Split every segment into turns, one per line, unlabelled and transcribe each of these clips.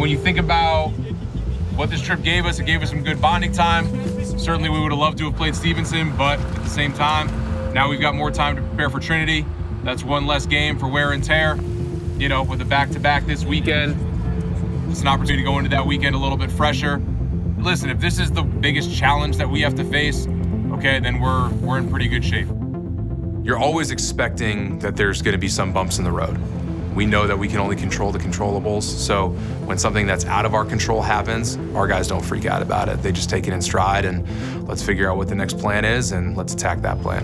when you think about what this trip gave us, it gave us some good bonding time. Certainly we would have loved to have played Stevenson, but at the same time, now we've got more time to prepare for Trinity. That's one less game for wear and tear. You know, with a back-to-back this weekend, it's an opportunity to go into that weekend a little bit fresher. Listen, if this is the biggest challenge that we have to face, okay, then we're in pretty good shape.
You're always expecting that there's going to be some bumps in the road. We know that we can only control the controllables, so when something that's out of our control happens, our guys don't freak out about it. They just take it in stride and let's figure out what the next plan is and let's attack that plan.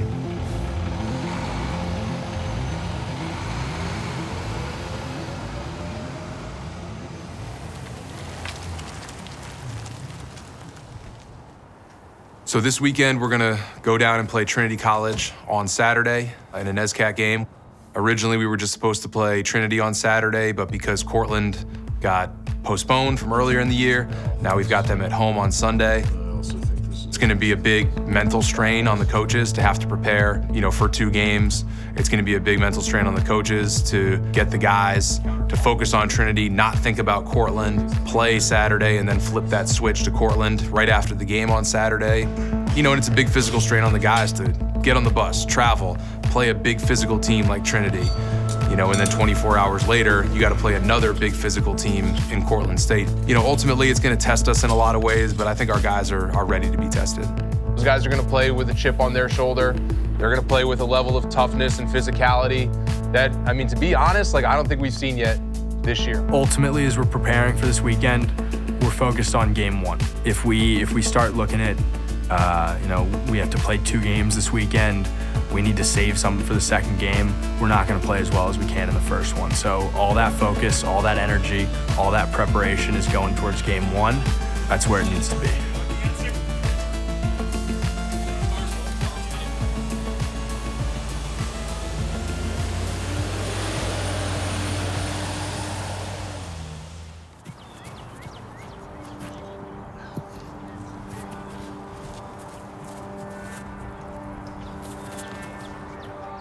So this weekend, we're gonna go down and play Trinity College on Saturday in an SCAT game. Originally, we were just supposed to play Trinity on Saturday, but because Cortland got postponed from earlier in the year, now we've got them at home on Sunday. It's gonna be a big mental strain on the coaches to have to prepare, you know, for 2 games. It's gonna be a big mental strain on the coaches to get the guys to focus on Trinity, not think about Cortland, play Saturday, and then flip that switch to Cortland right after the game on Saturday. You know, and it's a big physical strain on the guys to get on the bus, travel, play a big physical team like Trinity. You know, and then 24 hours later, you got to play another big physical team in Cortland State. You know, ultimately, it's going to test us in a lot of ways, but I think our guys are ready to be tested.
Those guys are going to play with a chip on their shoulder. They're going to play with a level of toughness and physicality that, I mean, to be honest, like, I don't think we've seen yet this year.
Ultimately, as we're preparing for this weekend, we're focused on game 1. If we start looking at, you know, we have to play 2 games this weekend, we need to save something for the second game, we're not going to play as well as we can in the first one. So all that focus, all that energy, all that preparation is going towards game 1. That's where it needs to be.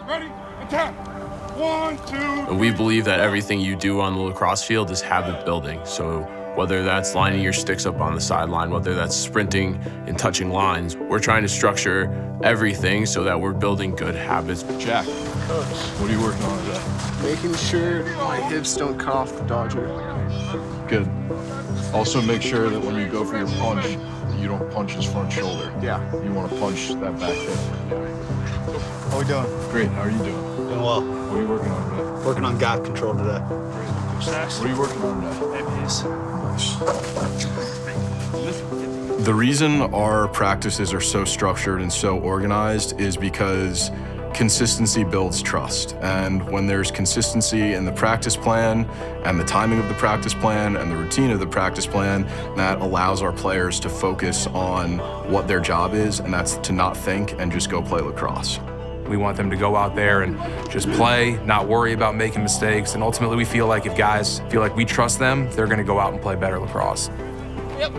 Ready, attack! 1, 2, 3.
We believe that everything you do on the lacrosse field is habit building. So whether that's lining your sticks up on the sideline, whether that's sprinting and touching lines, we're trying to structure everything so that we're building good habits.
Jack, Coach, what are you working on today?
Making sure my hips don't come off the dodger.
Good. Also make sure that when you go for your punch, that you don't punch his front shoulder.
Yeah.
You want to punch that back hip.
How we doing?
Great, how are you doing?
Doing well.
What are you working on today?
Working on gap control today.
What are you working on today?
The reason our practices are so structured and so organized is because consistency builds trust. And when there's consistency in the practice plan and the timing of the practice plan and the routine of the practice plan, that allows our players to focus on what their job is, and that's to not think and just go play lacrosse.
We want them to go out there and just play, not worry about making mistakes, and ultimately we feel like if guys feel like we trust them, they're gonna go out and play better lacrosse.
Yep.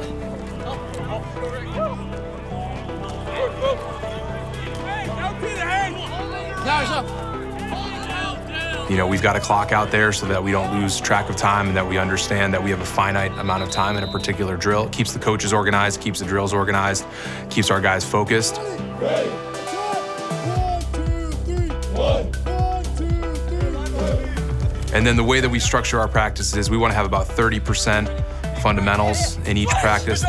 You know, we've got a clock out there so that we don't lose track of time and that we understand that we have a finite amount of time in a particular drill. It keeps the coaches organized, keeps the drills organized, keeps our guys focused.
Ready. 1, 2, 3.
And then the way that we structure our practices is we want to have about 30% fundamentals in each practice.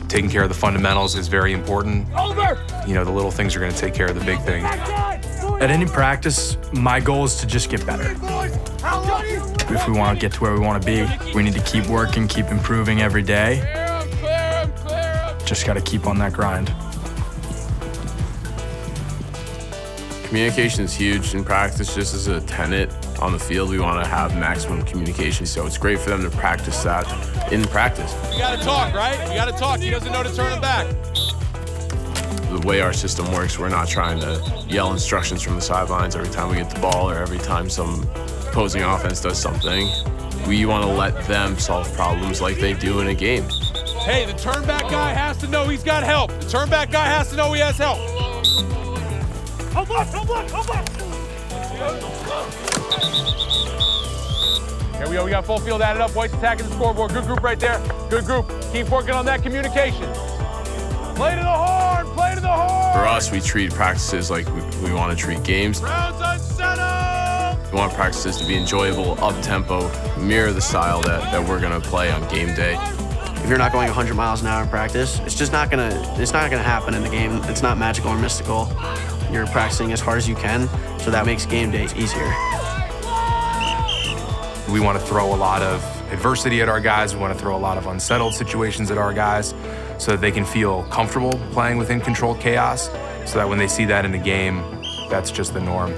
Taking care of the fundamentals is very important. You know, the little things are going to take care of the big things.
At any practice, my goal is to just get better. If we want to get to where we want to be, we need to keep working, keep improving every day. Just got to keep on that grind.
Communication is huge in practice. Just as a tenet on the field, we want to have maximum communication. So it's great for them to practice that in practice.
You gotta talk, right? You gotta talk. He doesn't know to turn him back.
The way our system works, we're not trying to yell instructions from the sidelines every time we get the ball or every time some opposing offense does something. We want to let them solve problems like they do in a game.
Hey, the turn back guy has to know he's got help. The turn back guy has to know he has help. Here we go. We got full field added up. White's attacking the scoreboard. Good group right there. Good group. Keep working on that communication. Play to the horn. Play to the horn.
For us, we treat practices like we want to treat games.
Rounds unsettled.
We want practices to be enjoyable, up-tempo, mirror the style that we're going to play on game day.
If you're not going 100 miles an hour in practice, it's just not gonna happen in the game. It's not magical or mystical. You're practicing as hard as you can, so that makes game day easier.
We want to throw a lot of adversity at our guys. We want to throw a lot of unsettled situations at our guys so that they can feel comfortable playing within controlled chaos, so that when they see that in the game, that's just the norm.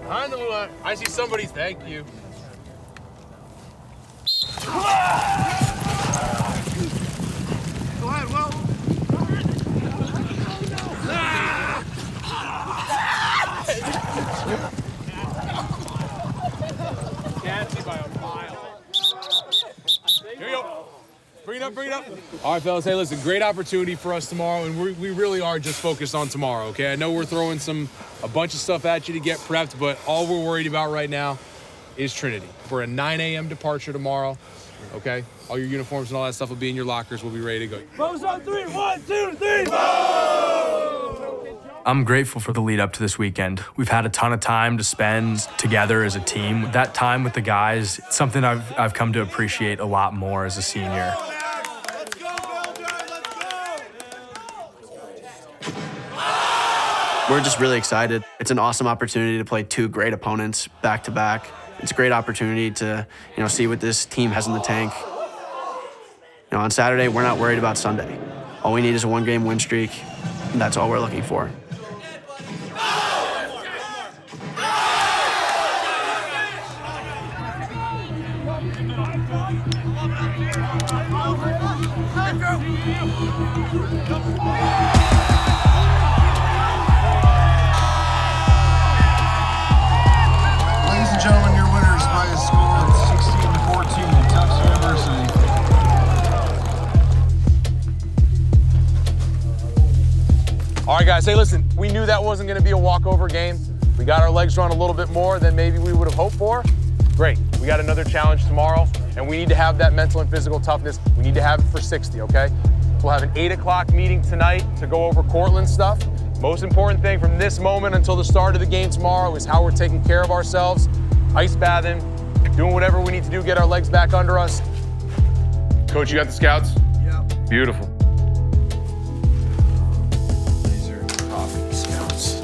Behind the blue line. I see somebody's. Thank you. Go ahead, Will. Can't see by a mile. Here we go. Bring it up, bring it up. All right, fellas. Hey, listen, great opportunity for us tomorrow, and we really are just focused on tomorrow, okay? I know we're throwing a bunch of stuff at you to get prepped, but all we're worried about right now is Trinity. We're a 9 a.m. departure tomorrow, okay? All your uniforms and all that stuff will be in your lockers. We'll be ready to go.
Pose on 3, 1, 2, 3,
I'm grateful for the lead up to this weekend. We've had a ton of time to spend together as a team. That time with the guys, it's something I've come to appreciate a lot more as a senior.
We're just really excited. It's an awesome opportunity to play two great opponents back to back. It's a great opportunity to, see what this team has in the tank. On Saturday, we're not worried about Sunday. All we need is a one-game win streak, and that's all we're looking for.
Ladies and gentlemen, your winners by a score of 16-14, Tufts University.
All right, guys, hey, listen, we knew that wasn't going to be a walkover game. We got our legs run a little bit more than maybe we would have hoped for. Great, we got another challenge tomorrow, and we need to have that mental and physical toughness. We need to have it for 60, okay? We'll have an 8 o'clock meeting tonight to go over Cortland stuff. Most important thing from this moment until the start of the game tomorrow is how we're taking care of ourselves, ice bathing, doing whatever we need to do, get our legs back under us. Coach, you got the scouts?
Yeah.
Beautiful.
These are top scouts.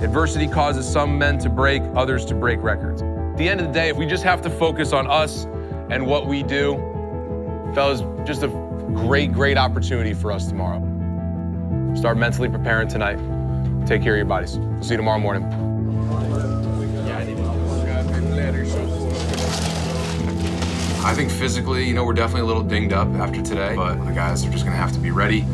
Adversity causes some men to break, others to break records. At the end of the day, if we just have to focus on us and what we do, fellas, just a great, great opportunity for us tomorrow. Start mentally preparing tonight. Take care of your bodies. We'll see you tomorrow morning.
I think physically, we're definitely a little dinged up after today, but the guys are just gonna have to be ready,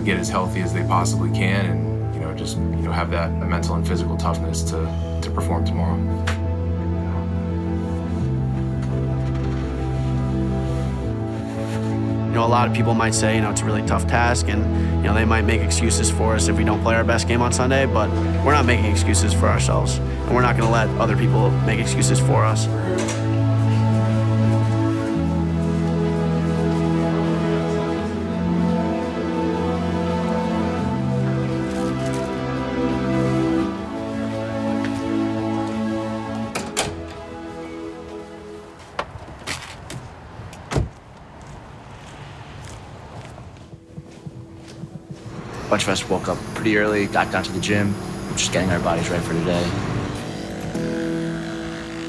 get as healthy as they possibly can, and just have that mental and physical toughness to perform tomorrow.
A lot of people might say, it's a really tough task, and they might make excuses for us if we don't play our best game on Sunday, but we're not making excuses for ourselves, and we're not going to let other people make excuses for us.
A bunch of us woke up pretty early, got down to the gym, just getting our bodies ready for today.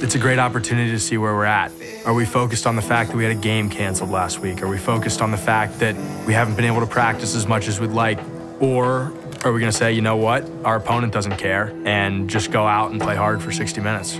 It's a great opportunity to see where we're at. Are we focused on the fact that we had a game canceled last week? Are we focused on the fact that we haven't been able to practice as much as we'd like? Or are we gonna say, you know what, our opponent doesn't care, and just go out and play hard for 60 minutes?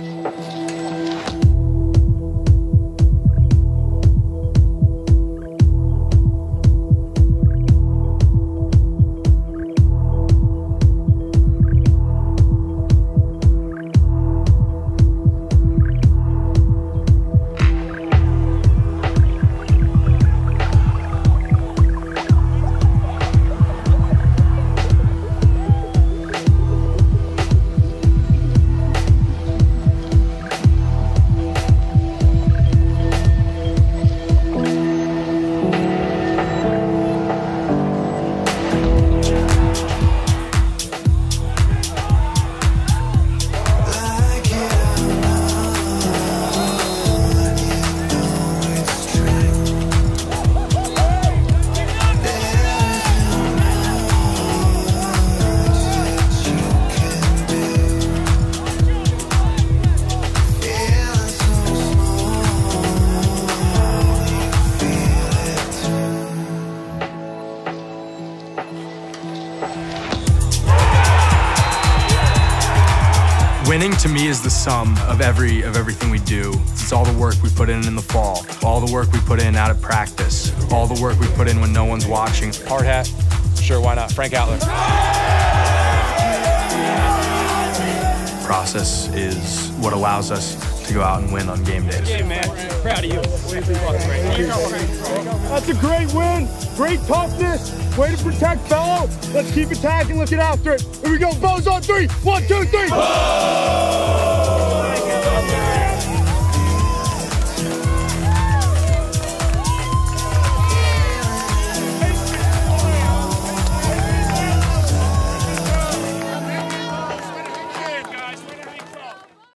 Winning to me is the sum of everything we do. It's all the work we put in the fall, all the work we put in out of practice, all the work we put in when no one's watching.
Hard hat. Sure, why not? Frank Outler.
Process is what allows us to go out and win on game days.
Yeah, man. Proud of you. That's a great win. Great toughness. Way to protect, fellow. Let's keep attacking. Let's get after it. Here we go. Bows on 3. 1, 2, 3.